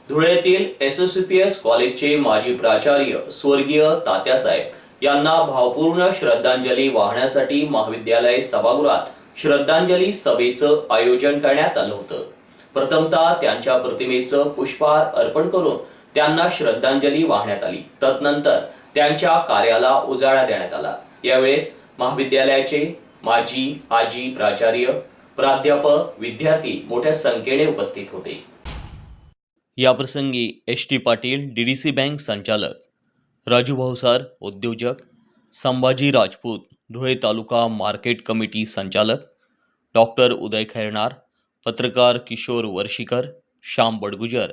धुळ्यातील SSVPS कॉलेजचे माजी प्राचार्य स्वर्गीय तात्यासाहेब यांना भावपूर्ण श्रद्धांजली वाहण्यासाठी महाविद्यालय सभागृहात श्रद्धांजली सभेचं आयोजन करण्यात आलं होतं। प्रथमतः त्यांच्या प्रतिमेचं पुष्पहार अर्पण करून त्यांना श्रद्धांजली वाहण्यात आली। तदनंतर त्यांच्या कार्याला उजाळा देण्यात आला। यावेळेस महाविद्यालयाचे माजी प्राचार्य, प्राध्यापक, विद्यार्थी मोठ्या संख्येने उपस्थित होते। याप्रसंगी ST पाटील DDC बँक संचालक, राजू भाऊसार उद्योजक, संभाजी राजपूत धुळे तालुका मार्केट कमिटी संचालक, डॉक्टर उदय खैरनार, पत्रकार किशोर वर्षीकर, श्याम बडगुजर,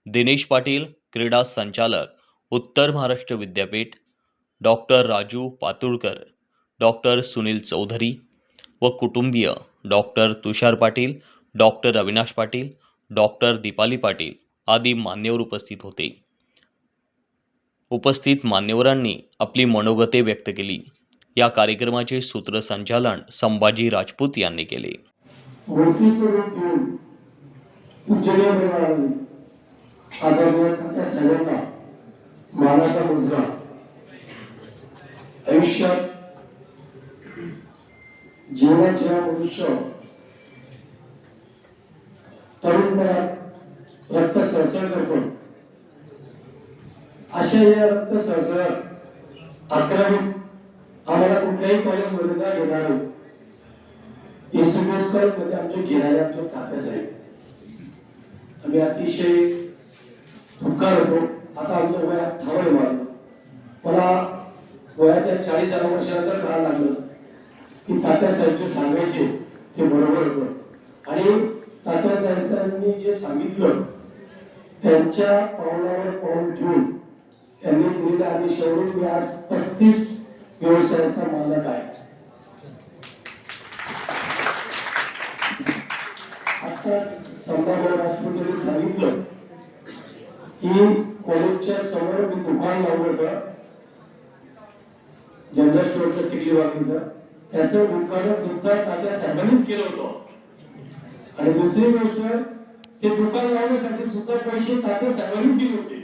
दिनेश पाटील क्रीडा संचालक, उत्तर महाराष्ट्र विद्यापीठ, डॉक्टर राजू पातुळकर, डॉक्टर सुनील चौधरी व कुटुंबीय, डॉक्टर तुषार पाटील, डॉक्टर अविनाश पाटील, डॉक्टर दीपाली पाटील आदी मान्यवर उपस्थित होते। उपस्थित मान्यवरांनी आपली मनोगते व्यक्त केली। या कार्यक्रमाचे सूत्रसंचालन संभाजी राजपूत यांनी केले। मूर्तीचं रूप घेऊन पूजनीय बनवणारे आदरणीय तात्यासाहेबांना मानाचा मुजरा आयुष्यात जीवनाच्या मनुष्य तरुणपणात रक्त सळसळ करतो, अशा या रक्त सळसळात 11वी आम्हाला कुठल्याही कॉलेजमध्ये न घेणारे SSVPS कॉलेजमध्ये आमचे घेणारे आमचे तात्यासाहेब, आम्ही अतिशय दुःखात होतो। आता आमचं वय 58 माझं, मला वयाच्या 40व्या वर्षानंतर कळायला लागलं की तात्यासाहेब जे सांगायचे ते बरोबर होतं आणि तात्यासाहेबांनी जे सांगितलं त्यांच्या पावलावर पाऊल ठेवून त्यांनी दिलेल्या आदेशावरून मी आज 35 व्यवसायाचा मालक आहे। आता संभाजी राजपूत यांनी सांगितलं की कॉलेजच्या समोर मी दुकान लावलं होतं जनरल स्टोअरचं टिकली वागणीचं, त्याचं उद्घाटन सुद्धा तात्यासाहेबांनीच केलं होतं। आणि दुसरी गोष्ट, ते दुकान लावण्यासाठी सुद्धा पैसे तात्यासाहेबांनीच दिले होते।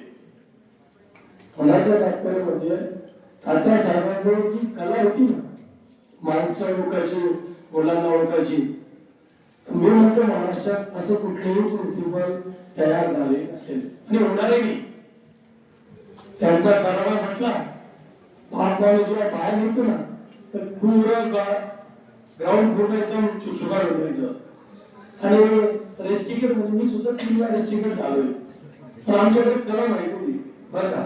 म्हणायचं तात्पर्य म्हणजे तात्यासाहेबांजवळ जी कला होती ना, माणसं ओळखायची, मुलांना ओळखायची, मी म्हणतो महाराष्ट्रात असं कुठलेही प्रिन्सिपल तयार झाले असेल आणि होणारही नाही। त्यांचा दरबार म्हटला महात्माने जेव्हा बाहेर निघतो ना तर पूर्ण ग्राउंड पूर्ण एकदम शुकशुकाट होतं आणि रेस्टिकेट म्हणजे मी सुद्धा 3 वेळा रेस्टिकेट झालोय, पण आमच्याकडे कला माहिती होती बरं का।